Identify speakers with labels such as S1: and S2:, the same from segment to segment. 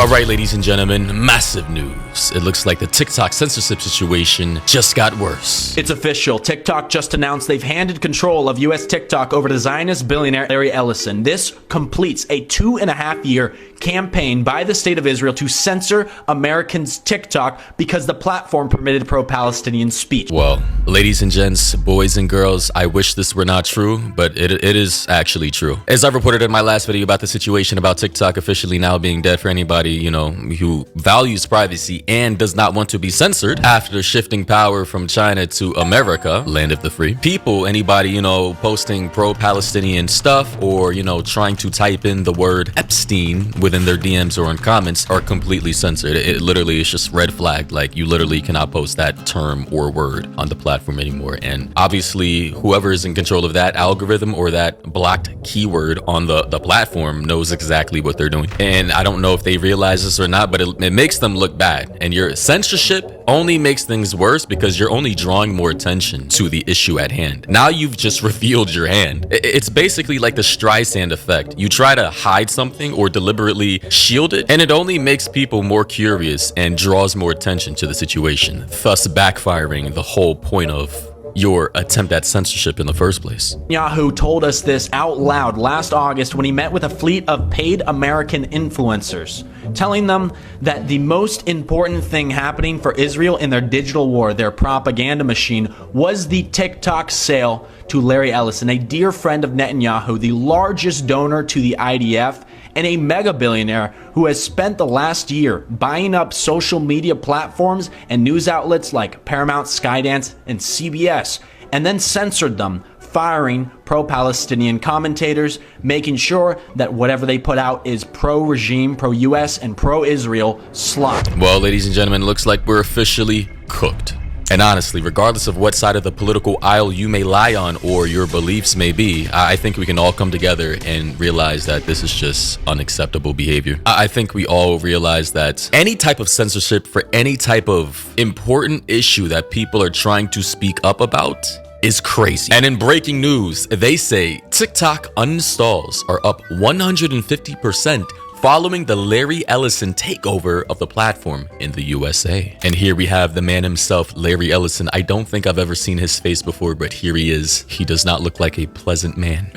S1: All right, ladies and gentlemen, massive news. It looks like the TikTok censorship situation just got worse.
S2: It's official. TikTok just announced they've handed control of US TikTok over to Zionist billionaire Larry Ellison. This completes a 2.5-year campaign by the state of Israel to censor Americans' TikTok because the platform permitted pro-Palestinian speech.
S1: Well, ladies and gents, boys and girls, I wish this were not true, but it is actually true. As I reported in my last video about the situation about TikTok officially now being dead for anybody, who values privacy and does not want to be censored after shifting power from China to America, land of the free. People, anybody, posting pro-Palestinian stuff or, trying to type in the word Epstein within their DMs or in comments are completely censored. It literally is just red flagged. Like, you literally cannot post that term or word on the platform anymore. And obviously, whoever is in control of that algorithm or that blocked keyword on the platform knows exactly what they're doing. And I don't know if they realize this or not, but it makes them look bad. And your censorship only makes things worse because you're only drawing more attention to the issue at hand. Now you've just revealed your hand. It's basically like the Streisand effect. You try to hide something or deliberately shield it, and it only makes people more curious and draws more attention to the situation, thus backfiring the whole point of your attempt at censorship in the first place.
S2: Yahoo told us this out loud last August when he met with a fleet of paid American influencers, telling them that the most important thing happening for Israel in their digital war, their propaganda machine, was the TikTok sale to Larry Ellison, a dear friend of Netanyahu, the largest donor to the IDF, and a mega billionaire who has spent the last year buying up social media platforms and news outlets like Paramount, Skydance, and CBS, and then censored them, firing pro-Palestinian commentators, making sure that whatever they put out is pro-regime, pro-US, and pro-Israel slop.
S1: Well, ladies and gentlemen, looks like we're officially cooked. And honestly, regardless of what side of the political aisle you may lie on or your beliefs may be, I think we can all come together and realize that this is just unacceptable behavior. I think we all realize that any type of censorship for any type of important issue that people are trying to speak up about is crazy. And in breaking news, they say TikTok uninstalls are up 150% following the Larry Ellison takeover of the platform in the USA. And here we have the man himself, Larry Ellison. I don't think I've ever seen his face before, but here he is. He does not look like a pleasant man.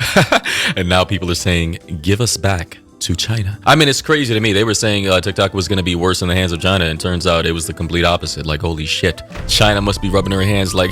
S1: And now people are saying, give us back to China. I mean, it's crazy to me. They were saying TikTok was going to be worse in the hands of China, and turns out it was the complete opposite. Like, holy shit. China must be rubbing her hands like,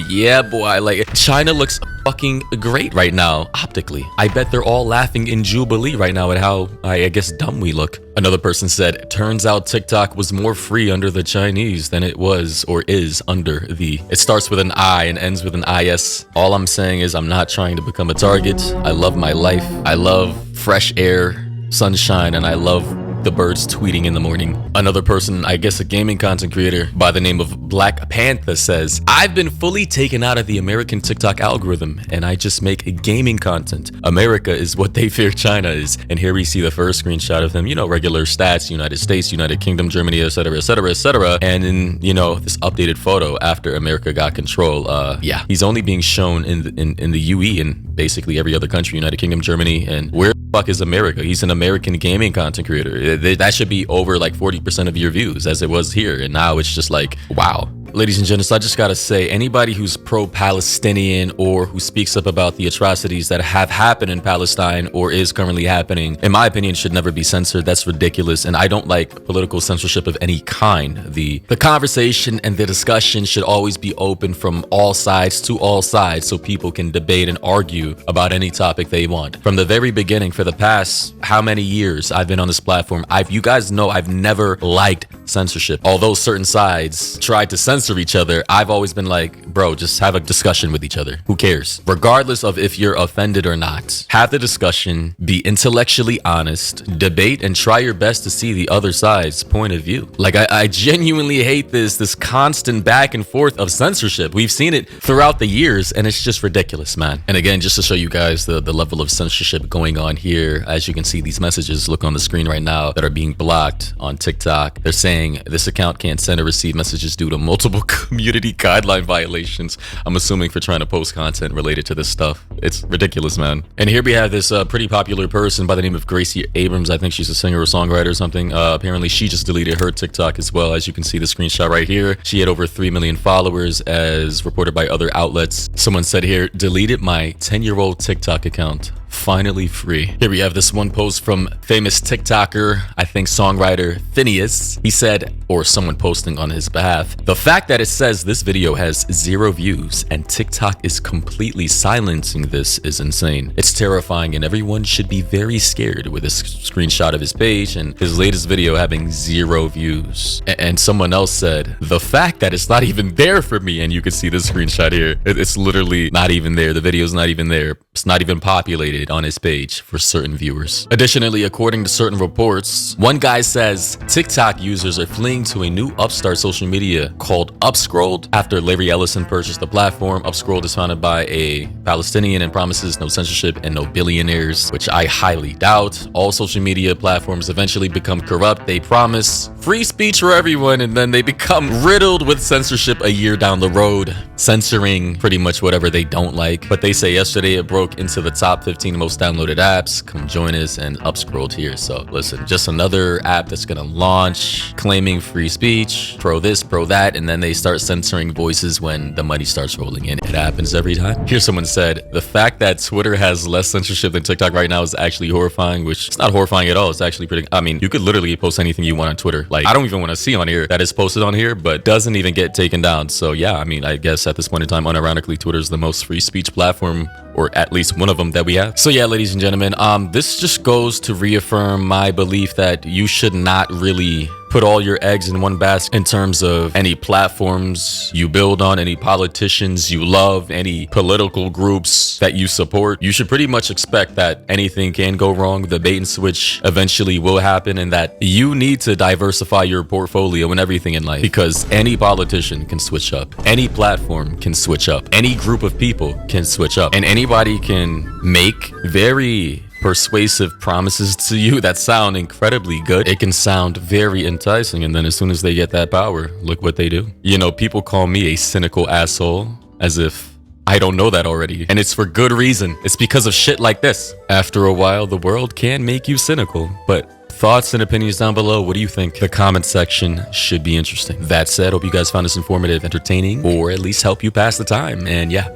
S1: yeah, boy. Like, China looks fucking great right now, optically. I bet they're all laughing in jubilee right now at how, I guess, dumb we look. Another person said, turns out TikTok was more free under the Chinese than it was or is under the... It starts with an I and ends with an IS. All I'm saying is I'm not trying to become a target. I love my life. I love fresh air, sunshine, and I love the birds tweeting in the morning. Another person, I guess a gaming content creator by the name of Black Panther, says, I've been fully taken out of the American TikTok algorithm and I just make gaming content. America is what they fear China is. And here we see the first screenshot of him, regular stats, United States, United Kingdom, Germany, etc., etc., etc. And in, this updated photo after America got control, yeah, he's only being shown in the UE and basically every other country, United Kingdom, Germany, and where the fuck is America? He's an American gaming content creator. That should be over like 40% of your views as it was here. And now it's just like, wow. Ladies and gents, I just gotta say, anybody who's pro-Palestinian or who speaks up about the atrocities that have happened in Palestine or is currently happening, in my opinion, should never be censored. That's ridiculous. And I don't like political censorship of any kind. The conversation and the discussion should always be open from all sides to all sides so people can debate and argue about any topic they want. From the very beginning, for the past how many years I've been on this platform, you guys know I've never liked censorship. Although certain sides tried to censor each other, I've always been like, bro, just have a discussion with each other. Who cares? Regardless of if you're offended or not, have the discussion, be intellectually honest, debate, and try your best to see the other side's point of view. Like, I genuinely hate this constant back and forth of censorship. We've seen it throughout the years, and it's just ridiculous, man. And again, just to show you guys the level of censorship going on here, as you can see these messages, look on the screen right now, that are being blocked on TikTok. They're saying saying this account can't send or receive messages due to multiple community guideline violations. I'm assuming for trying to post content related to this stuff. It's ridiculous, man. And here we have this pretty popular person by the name of Gracie Abrams. I think she's a singer or songwriter or something. Apparently she just deleted her TikTok as well. As you can see the screenshot right here, she had over 3 million followers as reported by other outlets. Someone said here, deleted my 10-year-old TikTok account. Finally free. Here we have this one post from famous TikToker, I think songwriter Phineas. He said, or someone posting on his behalf, the fact that it says this video has 0 views and TikTok is completely silencing this is insane. It's terrifying and everyone should be very scared with this screenshot of his page and his latest video having 0 views. And someone else said, the fact that it's not even there for me, and you can see the screenshot here, it's literally not even there. The video's not even there. It's not even populated on his page for certain viewers. Additionally, according to certain reports, one guy says TikTok users are fleeing to a new upstart social media called Upscrolled after Larry Ellison purchased the platform. Upscrolled is founded by a Palestinian and promises no censorship and no billionaires, which I highly doubt. All social media platforms eventually become corrupt. They promise free speech for everyone and then they become riddled with censorship a year down the road, censoring pretty much whatever they don't like. But they say yesterday it broke into the top 15 most downloaded apps. Come join us, and Upscrolled here. So listen, just another app that's gonna launch claiming free speech, pro this, pro that, and then they start censoring voices when the money starts rolling in. It happens every time. Here someone said, the fact that Twitter has less censorship than TikTok right now is actually horrifying, which it's not horrifying at all. It's actually pretty, I mean, you could literally post anything you want on Twitter. Like, I don't even want to see on here that is posted on here, but doesn't even get taken down. So yeah, I mean, I guess at this point in time, unironically, Twitter is the most free speech platform, or at least one of them that we have. So yeah, ladies and gentlemen, this just goes to reaffirm my belief that you should not really put all your eggs in one basket in terms of any platforms you build on, any politicians you love, any political groups that you support. You should pretty much expect that anything can go wrong, the bait and switch eventually will happen, and that you need to diversify your portfolio and everything in life, because any politician can switch up, any platform can switch up, any group of people can switch up, and anybody can make very persuasive promises to you that sound incredibly good. It can sound very enticing, and then as soon as they get that power, look what they do. You know, people call me a cynical asshole, as if I don't know that already. And it's for good reason. It's because of shit like this. After a while, the world can make you cynical, but thoughts and opinions down below. What do you think? The comment section should be interesting. That said, hope you guys found this informative, entertaining, or at least help you pass the time. And yeah,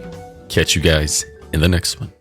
S1: catch you guys in the next one.